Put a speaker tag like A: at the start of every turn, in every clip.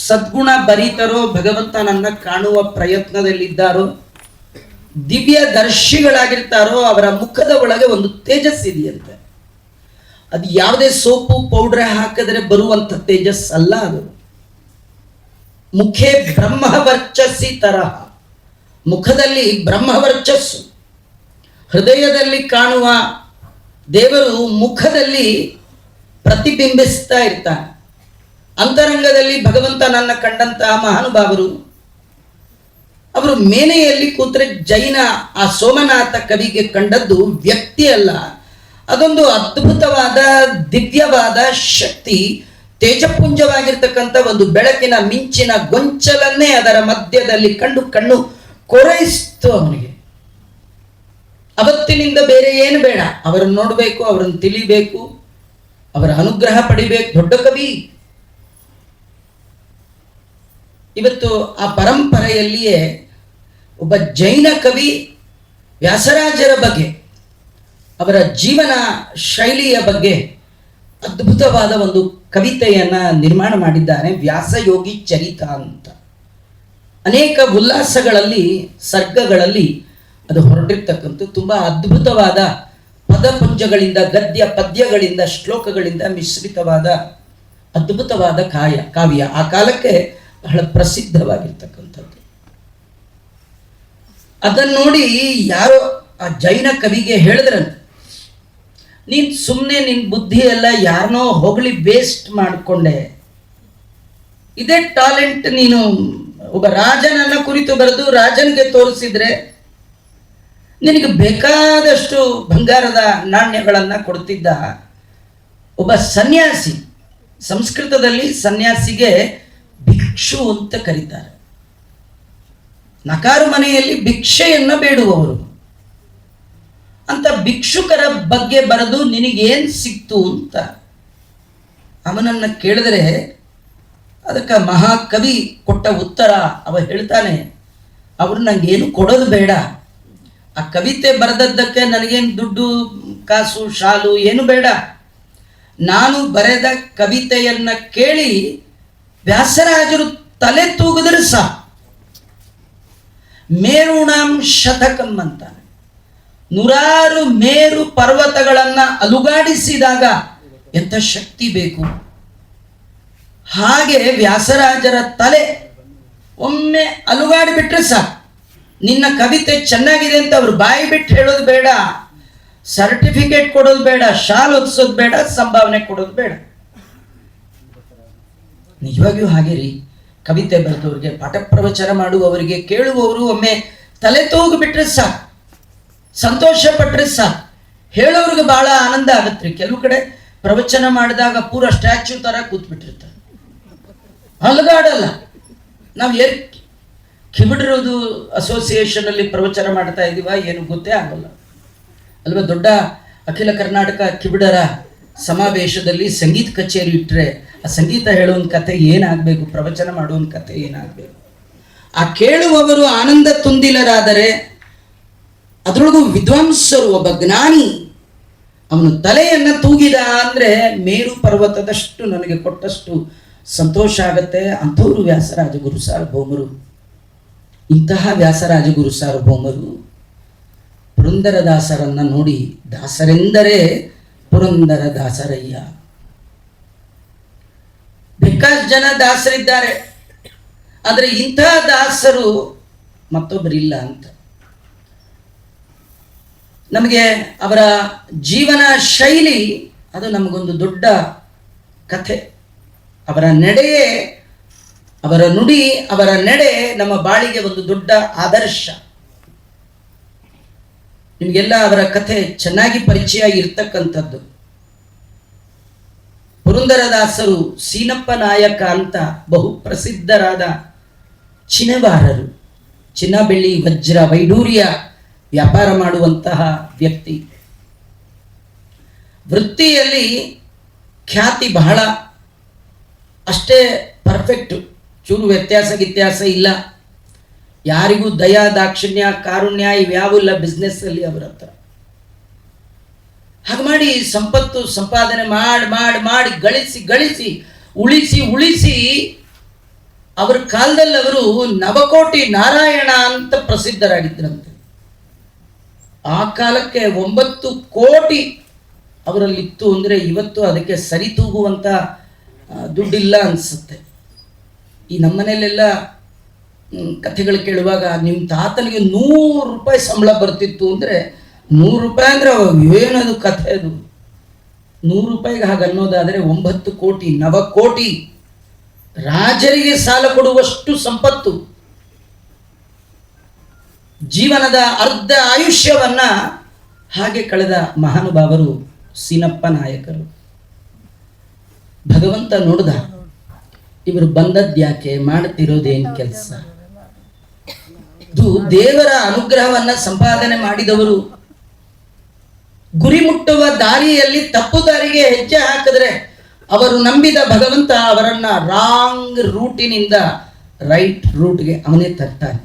A: ಸದ್ಗುಣ ಭರಿತರೋ, ಭಗವಂತನನ್ನ ಕಾಣುವ ಪ್ರಯತ್ನದಲ್ಲಿದ್ದಾರೋ, ದಿವ್ಯ ದರ್ಶಿಗಳಾಗಿರ್ತಾರೋ ಅವರ ಮುಖದ ಒಳಗೆ ಒಂದು ತೇಜಸ್ಸಿದೆಯಂತೆ. ಅದು ಯಾವುದೇ ಸೋಪು ಪೌಡ್ರ್ ಹಾಕಿದ್ರೆ ಬರುವಂತ ತೇಜಸ್ ಅಲ್ಲ. ಅದು ಮುಖೇ ಬ್ರಹ್ಮವರ್ಚಸ್ಸಿ ತರಹ, ಮುಖದಲ್ಲಿ ಬ್ರಹ್ಮವರ್ಚಸ್ಸು, ಹೃದಯದಲ್ಲಿ ಕಾಣುವ ದೇವರು ಮುಖದಲ್ಲಿ ಪ್ರತಿಬಿಂಬಿಸ್ತಾ ಇರ್ತಾನೆ. ಅಂತರಂಗದಲ್ಲಿ ಭಗವಂತನನ್ನ ಕಂಡಂತಹ ಮಹಾನುಭಾವರು ಅವರು ಮೇನೆಯಲ್ಲಿ ಕೂತ್ರೆ ಜೈನ ಆ ಸೋಮನಾಥ ಕವಿಗೆ ಕಂಡದ್ದು ವ್ಯಕ್ತಿ ಅಲ್ಲ, ಅದೊಂದು ಅದ್ಭುತವಾದ ದಿವ್ಯವಾದ ಶಕ್ತಿ, ತೇಜಪುಂಜವಾಗಿರ್ತಕ್ಕಂಥ ಒಂದು ಬೆಳಕಿನ ಮಿಂಚಿನ ಗೊಂಚಲನ್ನೇ ಅದರ ಮಧ್ಯದಲ್ಲಿ ಕಂಡು ಕಣ್ಣು ಕೊರೈಸ್ತು ಅವನಿಗೆ. ಅವತ್ತಿನಿಂದ ಬೇರೆ ಏನು ಬೇಡ, ಅವರನ್ನು ನೋಡಬೇಕು, ಅವರನ್ನು ತಿಳಿಬೇಕು, ಅವರ ಅನುಗ್ರಹ ಪಡಿಬೇಕು. ದೊಡ್ಡ ಕವಿ. ಇವತ್ತು ಆ ಪರಂಪರೆಯಲ್ಲಿಯೇ ಒಬ್ಬ ಜೈನ ಕವಿ ವ್ಯಾಸರಾಜರ ಬಗ್ಗೆ, ಅವರ ಜೀವನ ಶೈಲಿಯ ಬಗ್ಗೆ ಅದ್ಭುತವಾದ ಒಂದು ಕವಿತೆಯನ್ನ ನಿರ್ಮಾಣ ಮಾಡಿದ್ದಾನೆ, ವ್ಯಾಸಯೋಗಿ ಚರಿತ ಅಂತ. ಅನೇಕ ಉಲ್ಲಾಸಗಳಲ್ಲಿ ಸರ್ಗಗಳಲ್ಲಿ ಅದು ಹೊರಟಿರ್ತಕ್ಕಂಥ ತುಂಬಾ ಅದ್ಭುತವಾದ ಪದಪುಂಜಗಳಿಂದ, ಗದ್ಯ ಪದ್ಯಗಳಿಂದ, ಶ್ಲೋಕಗಳಿಂದ ಮಿಶ್ರಿತವಾದ ಅದ್ಭುತವಾದ ಕಾವ್ಯ. ಆ ಕಾಲಕ್ಕೆ ಬಹಳ ಪ್ರಸಿದ್ಧವಾಗಿರ್ತಕ್ಕಂಥದ್ದು. ಅದನ್ನು ನೋಡಿ ಯಾರೋ ಆ ಜೈನ ಕವಿಗೆ ಹೇಳಿದ್ರಂತೆ, ನೀನ್ ಸುಮ್ಮನೆ ನಿನ್ ಬುದ್ಧಿ ಎಲ್ಲ ಯಾರನೋ ಹೊಗಳಿ ವೇಸ್ಟ್ ಮಾಡಿಕೊಂಡೆ, ಇದೇ ಟಾಲೆಂಟ್ ನೀನು ಒಬ್ಬ ರಾಜನನ್ನ ಕುರಿತು ಬರೆದು ರಾಜನಿಗೆ ತೋರಿಸಿದ್ರೆ ನಿನಗೆ ಬೇಕಾದಷ್ಟು ಬಂಗಾರದ ನಾಣ್ಯಗಳನ್ನ ಕೊಡ್ತಿದ್ದ ಒಬ್ಬ ಸನ್ಯಾಸಿ. ಸಂಸ್ಕೃತದಲ್ಲಿ ಸನ್ಯಾಸಿಗೆ ಭಿಕ್ಷು ಅಂತ ಕರೀತಾರೆ. ನಕಾರು ಮನೆಯಲ್ಲಿ ಭಿಕ್ಷೆಯನ್ನ ಬೇಡುವವರು. ಅಂತ ಭಿಕ್ಷುಕರ ಬಗ್ಗೆ ಬರೆದು ನಿನಗೇನ್ ಸಿಕ್ತು ಅಂತ ಅವನನ್ನ ಕೇಳಿದ್ರೆ ಅದಕ್ಕೆ ಮಹಾಕವಿ ಕೊಟ್ಟ ಉತ್ತರ, ಅವ ಹೇಳ್ತಾನೆ, ಅವರು ನಂಗೇನು ಕೊಡೋದು ಬೇಡ, ಆ ಕವಿತೆ ಬರೆದದ್ದಕ್ಕೆ ನನಗೇನು ದುಡ್ಡು ಕಾಸು ಶಾಲು ಏನು ಬೇಡ, ನಾನು ಬರೆದ ಕವಿತೆಯನ್ನ ಕೇಳಿ ವ್ಯಾಸರಾಜರು ತಲೆ ತೂಗಿದ್ರೆ ಸಾ ಮೇರುಣಾಂ ಶತಕಂ ಅಂತಾನೆ. 100 ಮೇರು ಪರ್ವತಗಳನ್ನ ಅಲುಗಾಡಿಸಿದಾಗ ಎಂಥ ಶಕ್ತಿ ಬೇಕು, ಹಾಗೆ ವ್ಯಾಸರಾಜರ ತಲೆ ಒಮ್ಮೆ ಅಲುಗಾಡಿಬಿಟ್ರೆ ಸಾಕು, ನಿನ್ನ ಕವಿತೆ ಚೆನ್ನಾಗಿದೆ ಅಂತ ಅವ್ರು ಬಾಯಿ ಬಿಟ್ಟು ಹೇಳೋದು ಬೇಡ, ಸರ್ಟಿಫಿಕೇಟ್ ಕೊಡೋದು ಬೇಡ, ಶಾಲ್ ಹೊತ್ಸೋದು ಬೇಡ, ಸಂಭಾವನೆ ಕೊಡೋದು ಬೇಡ. ನಿಜವಾಗಿಯೂ ಹಾಗೆ ರೀ. ಕವಿತೆ ಬರೆದವ್ರಿಗೆ, ಪಾಠ ಪ್ರವಚನ ಮಾಡುವವರಿಗೆ, ಕೇಳುವವರು ಒಮ್ಮೆ ತಲೆ ತೂಗಿಬಿಟ್ರೆ ಸಾಕು, ಸಂತೋಷ ಪಟ್ರೆ ಸಾಕು, ಹೇಳೋರಿಗೆ ಬಹಳ ಆನಂದ ಆಗತ್ರಿ. ಕೆಲವು ಕಡೆ ಪ್ರವಚನ ಮಾಡಿದಾಗ ಪೂರ ಸ್ಟ್ಯಾಚ್ಯೂ ತರ ಕೂತ್ಬಿಟ್ಟಿರ್ತಾರೆ, ಅಲುಗಾಡಲ್ಲ. ನಾವು ಕಿಬಿಡಿರೋದು ಅಸೋಸಿಯೇಷನ್ ಅಲ್ಲಿ ಪ್ರವಚನ ಮಾಡ್ತಾ ಇದೀವ ಏನು ಗೊತ್ತೇ ಆಗಲ್ಲ ಅಲ್ವಾ. ದೊಡ್ಡ ಅಖಿಲ ಕರ್ನಾಟಕ ಕಿಬಿಡರ ಸಮಾವೇಶದಲ್ಲಿ ಸಂಗೀತ ಕಚೇರಿ ಇಟ್ಟರೆ ಆ ಸಂಗೀತ ಹೇಳೋನ್ ಕತೆ ಏನಾಗಬೇಕು, ಪ್ರವಚನ ಮಾಡೋನ್ ಕತೆ ಏನಾಗಬೇಕು. ಆ ಕೇಳುವವರು ಆನಂದ ತುಂದಿಲರಾದರೆ, ಅದರೊಳಗೂ ವಿದ್ವಾಂಸರು, ಒಬ್ಬ ಜ್ಞಾನಿ ಅವನು ತಲೆಯನ್ನ ತೂಗಿದ ಅಂದ್ರೆ ಮೇರು ಪರ್ವತದಷ್ಟು ನನಗೆ ಕೊಟ್ಟಷ್ಟು ಸಂತೋಷ ಆಗತ್ತೆ. ಅಂಥವರು ವ್ಯಾಸರಾಜ ಗುರು ಸಾರ್ವಭೌಮರು. ಇಂತಹ ವ್ಯಾಸರಾಜ ಗುರು ಸಾರ್ವಭೌಮರು ಪುರಂದರದಾಸರನ್ನ ನೋಡಿ, ದಾಸರೆಂದರೆ ಪುರಂದರ ದಾಸರಯ್ಯ. ಬೇಕಾಷ್ಟು ಜನ ದಾಸರಿದ್ದಾರೆ, ಆದರೆ ಇಂತಹ ದಾಸರು ಮತ್ತೊಬ್ಬರಿಲ್ಲ ಅಂತ. ನಮಗೆ ಅವರ ಜೀವನ ಶೈಲಿ ಅದು ನಮಗೊಂದು ದೊಡ್ಡ ಕಥೆ. ಅವರ ನಡೆಯೇ, ಅವರ ನುಡಿ, ಅವರ ನಡೆ ನಮ್ಮ ಬಾಳಿಗೆ ಒಂದು ದೊಡ್ಡ ಆದರ್ಶ. ನಿಮಗೆಲ್ಲ ಅವರ ಕಥೆ ಚೆನ್ನಾಗಿ ಪರಿಚಯ ಇರ್ತಕ್ಕಂಥದ್ದು. ಪುರಂದರದಾಸರು ಸೀನಪ್ಪ ನಾಯಕ ಅಂತ ಬಹು ಪ್ರಸಿದ್ಧರಾದ ಚಿನ್ನವಾರರು, ಚಿನ್ನ ಬೆಳ್ಳಿ ವಜ್ರ ವೈಡೂರ್ಯ ವ್ಯಾಪಾರ ಮಾಡುವಂತಹ ವ್ಯಕ್ತಿ. ವೃತ್ತಿಯಲ್ಲಿ ಖ್ಯಾತಿ ಬಹಳ, ಅಷ್ಟೇ ಪರ್ಫೆಕ್ಟ್, ಚೂರು ವ್ಯತ್ಯಾಸ ಇಲ್ಲ. ಯಾರಿಗೂ ದಯಾ ದಾಕ್ಷಿಣ್ಯ ಕಾರುಣ್ಯ ಇವ್ಯಾವೂ ಇಲ್ಲ ಬಿಸ್ನೆಸ್ ಅಲ್ಲಿ ಅವರ ಹತ್ರ. ಹಾಗೆ ಮಾಡಿ ಸಂಪತ್ತು ಸಂಪಾದನೆ ಮಾಡಿ ಗಳಿಸಿ ಉಳಿಸಿ ಅವರ ಕಾಲದಲ್ಲಿ ಅವರು ನವಕೋಟಿ ನಾರಾಯಣ ಅಂತ ಪ್ರಸಿದ್ಧರಾಗಿದ್ದರಂತೆ. ಆ ಕಾಲಕ್ಕೆ 9 ಕೋಟಿ ಅವರಲ್ಲಿತ್ತು ಅಂದರೆ ಇವತ್ತು ಅದಕ್ಕೆ ಸರಿತೂಗುವಂಥ ದುಡ್ಡಿಲ್ಲ ಅನಿಸುತ್ತೆ. ಈ ನಮ್ಮನೇಲೆಲ್ಲ ಕಥೆಗಳು ಕೇಳುವಾಗ ನಿಮ್ಮ ತಾತನಿಗೆ 100 ರೂಪಾಯಿ ಸಂಬಳ ಬರ್ತಿತ್ತು ಅಂದರೆ 100 ರೂಪಾಯಿ ಅಂದರೆ ಏನದು ಕಥೆ ಅದು. 100 ರೂಪಾಯಿಗೆ ಹಾಗೆ ಅನ್ನೋದಾದರೆ 9 ಕೋಟಿ ನವಕೋಟಿ ರಾಜರಿಗೆ ಸಾಲ ಕೊಡುವಷ್ಟು ಸಂಪತ್ತು. ಜೀವನದ ಅರ್ಧ ಆಯುಷ್ಯವನ್ನ ಹಾಗೆ ಕಳೆದ ಮಹಾನುಭಾವರು ಸೀನಪ್ಪ ನಾಯಕರು. ಭಗವಂತ ನೋಡ್ದ, ಇವರು ಬಂದದ್ಯಾಕೆ, ಮಾಡ್ತಿರೋದೇನು ಕೆಲಸ. ಇದು ದೇವರ ಅನುಗ್ರಹವನ್ನ ಸಂಪಾದನೆ ಮಾಡಿದವರು ಗುರಿ ಮುಟ್ಟುವ ದಾರಿಯಲ್ಲಿ ತಪ್ಪು ದಾರಿಗೆ ಹೆಜ್ಜೆ ಹಾಕಿದ್ರೆ ಅವರು ನಂಬಿದ ಭಗವಂತ ಅವರನ್ನ ರಾಂಗ್ ರೂಟಿನಿಂದ ರೈಟ್ ರೂಟ್ಗೆ ಅವನೇ ತರ್ತಾನೆ.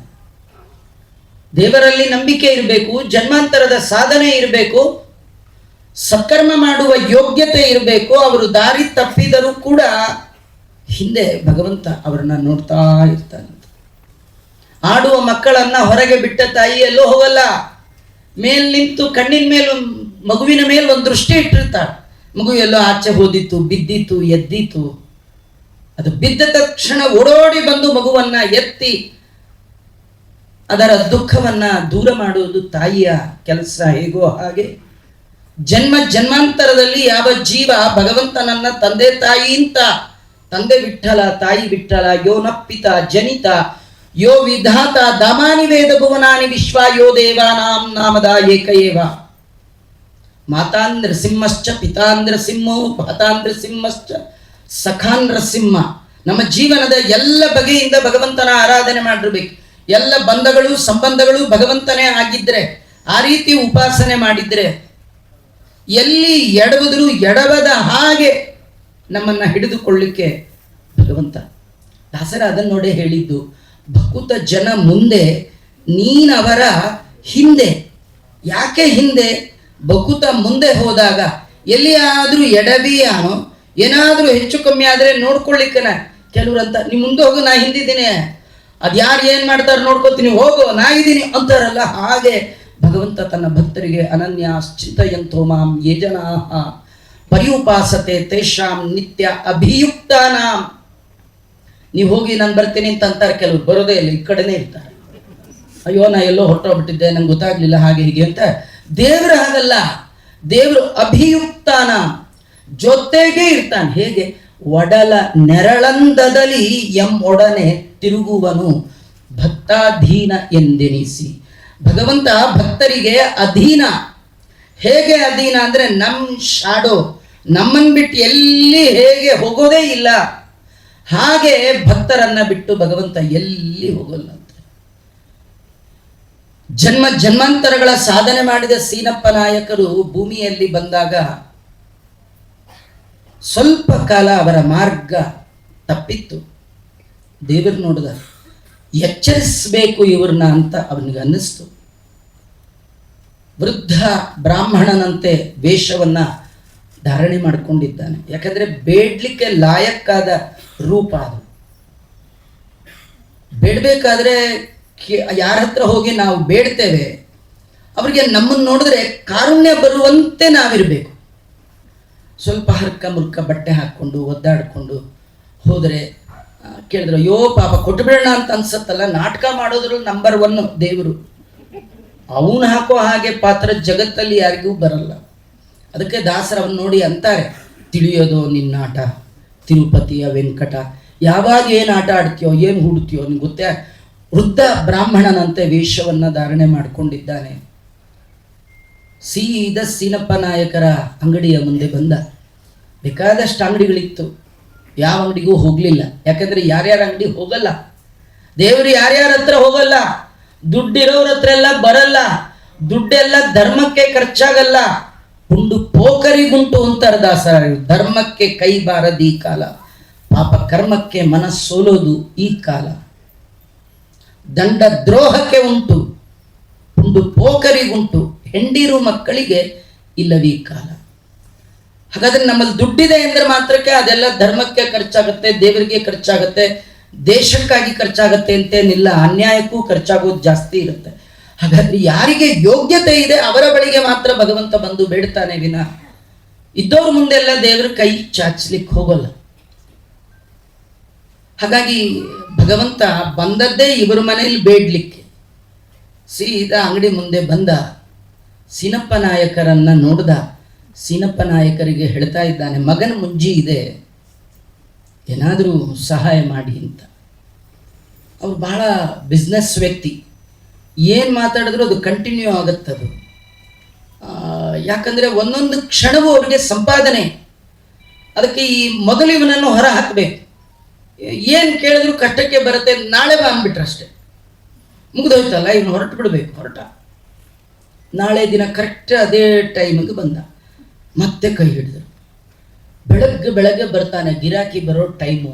A: ದೇವರಲ್ಲಿ ನಂಬಿಕೆ ಇರಬೇಕು, ಜನ್ಮಾಂತರದ ಸಾಧನೆ ಇರಬೇಕು, ಸತ್ಕರ್ಮ ಮಾಡುವ ಯೋಗ್ಯತೆ ಇರಬೇಕು. ಅವರು ದಾರಿ ತಪ್ಪಿದರೂ ಕೂಡ ಹಿಂದೆ ಭಗವಂತ ಅವರನ್ನ ನೋಡ್ತಾ ಇರ್ತಾನೆ. ಆಡುವ ಮಕ್ಕಳನ್ನ ಹೊರಗೆ ಬಿಟ್ಟ ತಾಯಿ ಎಲ್ಲೋ ಹೋಗಲ್ಲ, ಮೇಲ್ ನಿಂತು ಕಣ್ಣಿನ ಮೇಲೆ ಮಗುವಿನ ಮೇಲೆ ಒಂದು ದೃಷ್ಟಿ ಇಟ್ಟಿರ್ತಾಳೆ. ಮಗು ಎಲ್ಲೋ ಆಚೆ ಹೋದಿತ್ತು, ಬಿದ್ದಿತ್ತು, ಎದ್ದಿತ್ತು. ಅದು ಬಿದ್ದ ತಕ್ಷಣ ಓಡೋಡಿ ಬಂದು ಮಗುವನ್ನ ಎತ್ತಿ ಅದರ ದುಃಖವನ್ನ ದೂರ ಮಾಡುವುದು ತಾಯಿಯ ಕೆಲಸ. ಹೇಗೋ ಹಾಗೆ ಜನ್ಮ ಜನ್ಮಾಂತರದಲ್ಲಿ ಯಾವ ಜೀವ ಭಗವಂತನನ್ನ ತಂದೆ ತಾಯಿ ಅಂತ, ತಂದೆ ವಿಠಲ ತಾಯಿ ವಿಠಲ, ಯೋ ನಪ್ಪಿತ ಜನಿತ ಯೋ ವಿಧಾತ ದಾಮಾನಿ ವೇದ ಭುವನಾನಿ ವಿಶ್ವ ಯೋ ದೇವಾನಾಂ ನಾಮದ ಏಕಏವ. ಮಾತಾಂದ್ರ ಸಿಂಹಶ್ಚ ಪಿತಾಂದ್ರ ಸಿಂಹೋ ಭಾತಾಂದ್ರ ಸಿಂಹಶ್ಚ ಸಖಾಂದ್ರ ಸಿಂಹ. ನಮ್ಮ ಜೀವನದ ಎಲ್ಲ ಬಗೆಯಿಂದ ಭಗವಂತನ ಆರಾಧನೆ ಮಾಡಿರ್ಬೇಕು. ಎಲ್ಲ ಬಂಧಗಳು ಸಂಬಂಧಗಳು ಭಗವಂತನೇ ಆಗಿದ್ರೆ, ಆ ರೀತಿ ಉಪಾಸನೆ ಮಾಡಿದ್ರೆ ಎಲ್ಲಿ ಎಡವಿದ್ರು ಎಡವದ ಹಾಗೆ ನಮ್ಮನ್ನ ಹಿಡಿದುಕೊಳ್ಳಿಕ್ಕೆ ಭಗವಂತ. ದಾಸರ ಅದನ್ನು ನೋಡೇ ಹೇಳಿದ್ದು, ಭಕುತ ಜನ ಮುಂದೆ ನೀನವರ ಹಿಂದೆ. ಯಾಕೆ ಹಿಂದೆ? ಭಕುತ ಮುಂದೆ ಹೋದಾಗ ಎಲ್ಲಿಯಾದ್ರೂ ಎಡವಿಯಾನೋ ಏನಾದ್ರೂ ಹೆಚ್ಚು ಕಮ್ಮಿ ಆದ್ರೆ ನೋಡ್ಕೊಳ್ಳಿಕ್ಕನ ಕೆಲವ್ರಂತ, ನೀವು ಮುಂದೆ ಹೋಗು ನಾ ಹಿಂದಿದ್ದೀನಿ, ಅದ್ಯಾರು ಏನ್ ಮಾಡ್ತಾರೆ ನೋಡ್ಕೋತೀನಿ, ಹೋಗು ನಾ ಇದ್ದೀನಿ ಅಂತಾರಲ್ಲ. ಹಾಗೆ ಭಗವಂತ ತನ್ನ ಭಕ್ತರಿಗೆ ಅನನ್ಯ ಚಿಂತಯಂತೋ ಮಾಂ ಯೇ ಜನಾಃ ಪರ್ಯುಪಾಸತೆ ತೇಷಾಂ ನಿತ್ಯ ಅಭಿಯುಕ್ತಾನಾಂ. ನೀವು ಹೋಗಿ ನಾನು ಬರ್ತೀನಿ ಅಂತ ಅಂತಾರೆ ಕೆಲವರು, ಬರೋದೇ ಇಲ್ಲ, ಈ ಕಡೆನೇ ಇರ್ತಾರೆ. ಅಯ್ಯೋ ನಾ ಎಲ್ಲೋ ಹೊರಟೋಗ್ಬಿಟ್ಟಿದ್ದೆ, ನಂಗೆ ಗೊತ್ತಾಗ್ಲಿಲ್ಲ, ಹಾಗೆ ಹೀಗೆ ಅಂತ. ದೇವರು ಹಾಗಲ್ಲ, ದೇವರು ಅಭಿಯುಕ್ತಾನ, ಜೊತೆಗೆ ಇರ್ತಾನೆ. ಹೇಗೆ? ಒಡಲ ನೆರಳಂದದಲ್ಲಿ ಒಡನೆ ತಿರುಗುವನು ಭಕ್ತಾಧೀನ ಎಂದೆನಿಸಿ. ಭಗವಂತ ಭಕ್ತರಿಗೆ ಅಧೀನ. ಹೇಗೆ ಅಧೀನ ಅಂದ್ರೆ ನಮ್ ಶಾಡೋ, ನಮ್ಮನ್ ಬಿಟ್ಟು ಎಲ್ಲಿ ಹೇಗೆ ಹೋಗೋದೇ ಇಲ್ಲ, ಹಾಗೆ ಭಕ್ತರನ್ನ ಬಿಟ್ಟು ಭಗವಂತ ಎಲ್ಲಿ ಹೋಗಲ್ಲ ಅಂತ. ಜನ್ಮ ಜನ್ಮಾಂತರಗಳ ಸಾಧನೆ ಮಾಡಿದ ಸೀನಪ್ಪ ನಾಯಕರು ಭೂಮಿಯಲ್ಲಿ ಬಂದಾಗ ಸ್ವಲ್ಪ ಕಾಲ ಅವರ ಮಾರ್ಗ ತಪ್ಪಿತ್ತು. ದೇವರು ನೋಡಿದ, ಎಚ್ಚರಿಸಬೇಕು ಇವ್ರನ್ನ ಅಂತ ಅವನಿಗೆ ಅನ್ನಿಸ್ತು. ವೃದ್ಧ ಬ್ರಾಹ್ಮಣನಂತೆ ವೇಷವನ್ನ ಧಾರಣೆ ಮಾಡಿಕೊಂಡಿದ್ದಾನೆ. ಯಾಕಂದ್ರೆ ಬೇಡ್ಲಿಕ್ಕೆ ಲಾಯಕ್ಕಾದ ರೂಪ ಅದು. ಬೇಡಬೇಕಾದ್ರೆ ಯಾರ ಹತ್ರ ಹೋಗಿ ನಾವು ಬೇಡ್ತೇವೆ, ಅವ್ರಿಗೆ ನಮ್ಮನ್ನು ನೋಡಿದ್ರೆ ಕಾರುಣ್ಯ ಬರುವಂತೆ ನಾವಿರಬೇಕು. ಸ್ವಲ್ಪ ಹರ್ಕ ಮುರ್ಕ ಬಟ್ಟೆ ಹಾಕ್ಕೊಂಡು ಒದ್ದಾಡ್ಕೊಂಡು ಹೋದರೆ ಕೇಳಿದ್ರು, ಅಯ್ಯೋ ಪಾಪ ಕೊಟ್ಟುಬಿಡೋಣ ಅಂತ ಅನ್ಸತ್ತಲ್ಲ. ನಾಟಕ ಮಾಡೋದ್ರಲ್ಲಿ ನಂಬರ್ 1 ದೇವರು. ಅವನು ಹಾಕೋ ಹಾಗೆ ಪಾತ್ರ ಜಗತ್ತಲ್ಲಿ ಯಾರಿಗೂ ಬರಲ್ಲ. ಅದಕ್ಕೆ ದಾಸರವನ್ನು ನೋಡಿ ಅಂತಾರೆ, ತಿಳಿಯೋದು ನಿನ್ನಾಟ ತಿರುಪತಿಯ ವೆಂಕಟ. ಯಾವಾಗ ಏನು ಆಟ ಆಡ್ತೀಯೋ, ಏನು ಹುಡ್ತೀಯೋ ನಿಮ್ಗೆ ಗೊತ್ತೇ. ವೃದ್ಧ ಬ್ರಾಹ್ಮಣನಂತೆ ವೇಷವನ್ನ ಧಾರಣೆ ಮಾಡಿಕೊಂಡಿದ್ದಾನೆ. ಸೀದ ಸೀನಪ್ಪ ನಾಯಕರ ಅಂಗಡಿಯ ಮುಂದೆ ಬಂದ. ಬೇಕಾದಷ್ಟು ಅಂಗಡಿಗಳಿತ್ತು, ಯಾವ ಅಂಗಡಿಗೂ ಹೋಗ್ಲಿಲ್ಲ. ಯಾಕಂದ್ರೆ ಯಾರ್ಯಾರ ಅಂಗಡಿ ಹೋಗಲ್ಲ, ದೇವರು ಯಾರ್ಯಾರ ಹತ್ರ ಹೋಗಲ್ಲ, ದುಡ್ಡಿರೋರ ಹತ್ರ ಎಲ್ಲ ಬರಲ್ಲ. ದುಡ್ಡೆಲ್ಲ ಧರ್ಮಕ್ಕೆ ಖರ್ಚಾಗಲ್ಲ, ಉಂಡು ಪೋಕರಿಗುಂಟು ಅಂತಾರೆ ದಾಸರ. ಧರ್ಮಕ್ಕೆ ಕೈ ಬಾರದು ಈ ಕಾಲ, ಪಾಪ ಕರ್ಮಕ್ಕೆ ಮನಸ್ಸೋಲೋದು ಈ ಕಾಲ. ದಂಡ ದ್ರೋಹಕ್ಕೆ ಉಂಟು, ಉಂಡು ಪೋಕರಿಗುಂಟು, ಹೆಂಡಿರು ಮಕ್ಕಳಿಗೆ ಇಲ್ಲವೀ ಕಾಲ. ಹಾಗಾದ್ರೆ ನಮ್ಮಲ್ಲಿ ದುಡ್ಡಿದೆ ಅಂದ್ರೆ ಮಾತ್ರಕ್ಕೆ ಅದೆಲ್ಲ ಧರ್ಮಕ್ಕೆ ಖರ್ಚಾಗುತ್ತೆ, ದೇವರಿಗೆ ಖರ್ಚಾಗುತ್ತೆ. ದೇಶಕ್ಕಾಗಿ ಖರ್ಚಾಗತ್ತೆ ಅಂತೇನಿಲ್ಲ, ಅನ್ಯಾಯಕ್ಕೂ ಖರ್ಚಾಗೋದು ಜಾಸ್ತಿ ಇರುತ್ತೆ. ಹಾಗಾದ್ರೆ ಯಾರಿಗೆ ಯೋಗ್ಯತೆ ಇದೆ ಅವರ ಬಳಿಗೆ ಮಾತ್ರ ಭಗವಂತ ಬಂದು ಬೇಡ್ತಾನೆ ವಿನ ಇದ್ದವ್ರ ಮುಂದೆಲ್ಲ ದೇವರ ಕೈ ಚಾಚಲಿಕ್ಕೆ ಹೋಗಲ್ಲ. ಹಾಗಾಗಿ ಭಗವಂತ ಬಂದದ್ದೇ ಇವರ ಮನೆಯಲ್ಲಿ ಬೇಡ್ಲಿಕ್ಕೆ. ಸೀದಾ ಅಂಗಡಿ ಮುಂದೆ ಬಂದ, ಸೀನಪ್ಪ ನಾಯಕರನ್ನ ನೋಡ್ದ. ಸೀನಪ್ಪ ನಾಯಕರಿಗೆ ಹೇಳ್ತಾ ಇದ್ದಾನೆ, ಮಗನ ಮುಂಜಿ ಇದೆ, ಏನಾದರೂ ಸಹಾಯ ಮಾಡಿ ಅಂತ. ಅವ್ರು ಬಹಳ ಬಿಸ್ನೆಸ್ ವ್ಯಕ್ತಿ, ಏನು ಮಾತಾಡಿದ್ರು ಅದು ಕಂಟಿನ್ಯೂ ಆಗುತ್ತದು. ಯಾಕಂದರೆ ಒಂದೊಂದು ಕ್ಷಣವೂ ಅವರಿಗೆ ಸಂಪಾದನೆ. ಅದಕ್ಕೆ ಈ ಮೊದಲು ಇವನನ್ನು ಹೊರ ಹಾಕಬೇಕು. ಏನು ಕೇಳಿದ್ರು ಕಷ್ಟಕ್ಕೆ ಬರುತ್ತೆ, ನಾಳೆ ಬಾ ಅಂದ್ಬಿಟ್ರಷ್ಟೆ, ಮುಗಿದೋಯ್ತಲ್ಲ, ಇವನು ಹೊರಟು ಬಿಡಬೇಕು. ನಾಳೆ ದಿನ ಕರೆಕ್ಟ್ ಅದೇ ಟೈಮಿಗೆ ಬಂದ, ಮತ್ತೆ ಕೈ ಹಿಡಿದ್ರು. ಬೆಳಗ್ಗೆ ಬರ್ತಾನೆ, ಗಿರಾಕಿ ಬರೋ ಟೈಮು.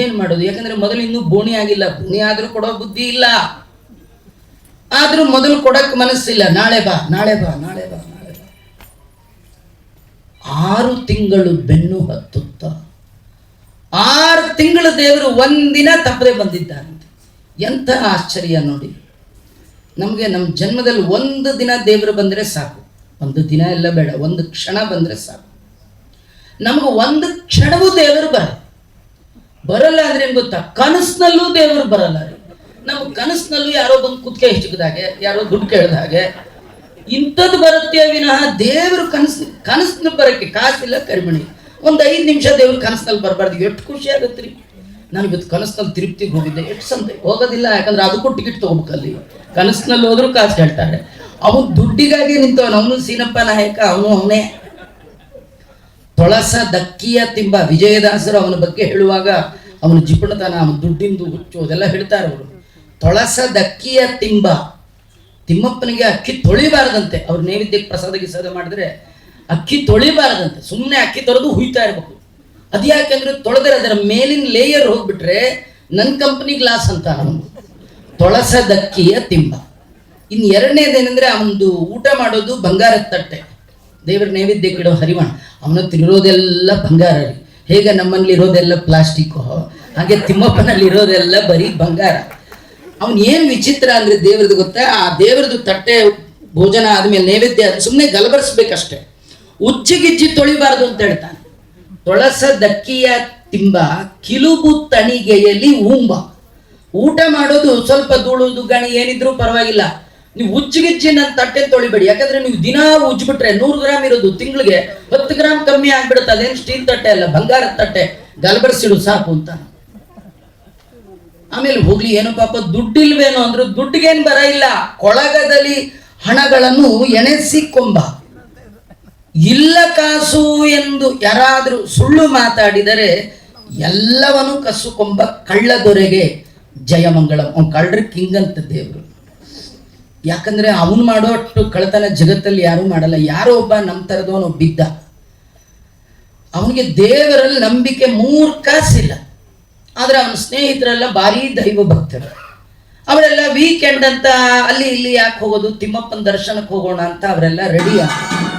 A: ಏನು ಮಾಡೋದು? ಯಾಕಂದ್ರೆ ಮೊದಲು ಇನ್ನೂ ಬೋಣಿ ಆಗಿಲ್ಲ, ಬೋಣಿ ಆದರೂ ಕೊಡೋ ಬುದ್ಧಿ ಇಲ್ಲ, ಆದರೂ ಮೊದಲು ಕೊಡಕ್ಕೆ ಮನಸ್ಸಿಲ್ಲ. ನಾಳೆ ಬಾ ನಾಳೆ ಬಾ ನಾಳೆ ಬಾ ನಾಳೆ ಬಾ. 6 ತಿಂಗಳು ಬೆನ್ನು ಹತ್ತುತ್ತ 6 ತಿಂಗಳು ದೇವರು ಒಂದಿನ ತಪ್ಪದೆ ಬಂದಿದ್ದಾರಂತೆ. ಎಂಥ ಆಶ್ಚರ್ಯ ನೋಡಿ. ನಮಗೆ ನಮ್ಮ ಜನ್ಮದಲ್ಲಿ ಒಂದು ದಿನ ದೇವರು ಬಂದರೆ ಸಾಕು. ಒಂದು ದಿನ ಎಲ್ಲ ಬೇಡ, ಒಂದು ಕ್ಷಣ ಬಂದರೆ ಸಾಕು. ನಮಗೆ ಒಂದು ಕ್ಷಣವೂ ದೇವರು ಬರಲ್ಲ ಅಂದ್ರೆ ಏನು ಗೊತ್ತಾ? ಕನಸಿನಲ್ಲೂ ದೇವರು ಬರಲ್ಲ ರೀ. ನಮ್ಮ ಕನಸಿನಲ್ಲೂ ಯಾರೋ ಬಂದು ಕುತ್ಕೆ ಹಿಚ್ಚಿದಾಗೆ, ಯಾರೋ ದುಡ್ಡು ಕೇಳಿದ ಹಾಗೆ ಇಂಥದ್ದು ಬರುತ್ತೆ ವಿನಃ ದೇವರು ಕನಸಿನ ಬರೋಕ್ಕೆ ಕಾಸಿಲ್ಲ, ಕರಿಮಣಿ. ಒಂದು 5 ನಿಮಿಷ ದೇವ್ರ ಕನಸಿನಲ್ಲಿ ಬರಬಾರ್ದು. ಎಷ್ಟು ಖುಷಿ ಆಗುತ್ತೆ ರೀ. ನಾನು ಇವತ್ತು ಕನಸಿನಲ್ಲಿ ತಿರುಪ್ತಿಗೆ ಹೋಗಿದ್ದೆ, ಎಷ್ಟು ಸಂತೆ ಹೋಗೋದಿಲ್ಲ, ಯಾಕಂದ್ರೆ ಅದಕ್ಕೂ ಟಿಕೆಟ್ ತೊಗೋಬೇಕಲ್ಲಿ. ಕನಸಿನಲ್ಲಿ ಹೋದ್ರೂ ಕಾಸು ಹೇಳ್ತಾರೆ. ಅವನು ದುಡ್ಡಿಗಾಗಿ ನಿಂತವನು, ಅವನು ಸೀನಪ್ಪ ನಾಯಕ, ಅವನೇ. ತೊಳಸ ದಕ್ಕಿಯ ತಿಂಬ, ವಿಜಯದಾಸರು ಅವನ ಬಗ್ಗೆ ಹೇಳುವಾಗ ಅವನು ಜಿಪುಣತನ, ಅವನು ದುಡ್ಡಿಂದು ಹುಚ್ಚು ಅದೆಲ್ಲ ಹೇಳ್ತಾರೆ ಅವರು. ತೊಳಸ ದಕ್ಕಿಯ ತಿಂಬ, ತಿಮ್ಮಪ್ಪನಿಗೆ ಅಕ್ಕಿ ತೊಳಿಬಾರದಂತೆ. ಅವ್ರು ನೈವೇದ್ಯಕ್ಕೆ ಪ್ರಸಾದ ಗಿಸಾದ ಮಾಡಿದ್ರೆ ಅಕ್ಕಿ ತೊಳಿಬಾರದಂತೆ, ಸುಮ್ಮನೆ ಅಕ್ಕಿ ತೊಳೆದು ಹುಯ್ತಾ ಇರ್ಬೇಕು. ಅದು ಯಾಕೆಂದ್ರೆ ತೊಳೆದ್ರೆ ಅದರ ಮೇಲಿನ ಲೇಯರ್ ಹೋಗ್ಬಿಟ್ರೆ ನನ್ನ ಕಂಪನಿಗೆ ಲಾಸ್ ಅಂತ ಅವನು. ತೊಳಸ ದಕ್ಕಿಯ ತಿಂಬ. ಇನ್ನು ಎರಡನೇದೇನೆಂದ್ರೆ ಅವನದು ಊಟ ಮಾಡೋದು ಬಂಗಾರದ ತಟ್ಟೆ, ದೇವರ ನೈವೇದ್ಯಕ್ಕೆ ಇಡೋ ಹರಿವಾಣ. ಅವನತ್ರ ಇರೋದೆಲ್ಲ ಬಂಗಾರ ರೀ. ಹೇಗೆ ನಮ್ಮಲ್ಲಿ ಇರೋದೆಲ್ಲ ಪ್ಲಾಸ್ಟಿಕ್ಕು, ಹಾಗೆ ತಿಮ್ಮಪ್ಪನಲ್ಲಿ ಇರೋದೆಲ್ಲ ಬರೀ ಬಂಗಾರ. ಅವನು ಏನು ವಿಚಿತ್ರ ಅಂದ್ರೆ ದೇವ್ರದ್ದು ಗೊತ್ತಾ? ಆ ದೇವ್ರದ್ದು ತಟ್ಟೆ ಭೋಜನ ಆದ್ಮೇಲೆ ನೈವೇದ್ಯ ಸುಮ್ಮನೆ ಗಲಬರಿಸ್ಬೇಕಷ್ಟೆ, ಉಜ್ಜಿಗಿಜ್ಜಿ ತೊಳಿಬಾರ್ದು ಅಂತ ಹೇಳ್ತಾನೆ. ತೊಳಸ ದಕ್ಕಿಯ ತಿಂಬ ಕಿಲುಬು ತಣಿಗೆಯಲ್ಲಿ ಉಂಬ. ಊಟ ಮಾಡೋದು ಸ್ವಲ್ಪ ಧೂಳು ದುಗ್ಗಾಣಿ ಏನಿದ್ರು ಪರವಾಗಿಲ್ಲ, ನೀವು ಉಜ್ಜಿಗಿಜ್ಜಿ ನನ್ನ ತಟ್ಟೆ ತೊಳಿಬೇಡಿ. ಯಾಕಂದ್ರೆ ನೀವು ದಿನ ಉಜ್ಜಿಬಿಟ್ರೆ 100 ಗ್ರಾಮ್ ಇರೋದು ತಿಂಗಳಿಗೆ 10 ಗ್ರಾಮ್ ಕಮ್ಮಿ ಆಗ್ಬಿಡುತ್ತೆ. ಅದೇನು ಸ್ಟೀಲ್ ತಟ್ಟೆ ಅಲ್ಲ, ಬಂಗಾರದ ತಟ್ಟೆ, ಗಲಬರಿಸಿಡು ಸಾಕು ಅಂತ. ಆಮೇಲೆ ಹೋಗ್ಲಿ ಏನೋ ಪಾಪ ದುಡ್ಡಿಲ್ವೇನೋ ಅಂದ್ರು, ದುಡ್ಡಿಗೇನು ಬರ ಇಲ್ಲ. ಕೊಳಗದಲ್ಲಿ ಹಣಗಳನ್ನು ಎಣೆಸಿಕೊಂಬ. ಇಲ್ಲ ಕಾಸು ಎಂದು ಯಾರಾದರೂ ಸುಳ್ಳು ಮಾತಾಡಿದರೆ ಎಲ್ಲವನ್ನೂ ಕಸುಕೊಂಬ ಕಳ್ಳದೊರೆಗೆ ಜಯಮಂಗಳಂ. ಅವ್ನು ಕಳ್ಳರ ಕಿಂಗ್ ಅಂತ ದೇವರು. ಯಾಕಂದ್ರೆ ಅವನು ಮಾಡೋ ಅಷ್ಟು ಕಳ್ಳತನ ಜಗತ್ತಲ್ಲಿ ಯಾರೂ ಮಾಡಲ್ಲ. ಯಾರೋ ಒಬ್ಬ ನಮ್ಮ ಥರದವನು ಬಿದ್ದ, ಅವನಿಗೆ ದೇವರಲ್ಲಿ ನಂಬಿಕೆ 3 ಕಾಸಿಲ್ಲ. ಆದರೆ ಅವನ ಸ್ನೇಹಿತರೆಲ್ಲ ಭಾರಿ ದೈವ ಭಕ್ತರು. ಅವರೆಲ್ಲ ವೀಕೆಂಡ್ ಅಂತ ಅಲ್ಲಿ ಇಲ್ಲಿ ಯಾಕೆ ಹೋಗೋದು, ತಿಮ್ಮಪ್ಪನ ದರ್ಶನಕ್ಕೆ ಹೋಗೋಣ ಅಂತ ಅವರೆಲ್ಲ ರೆಡಿ ಆಗ್ತಾರೆ.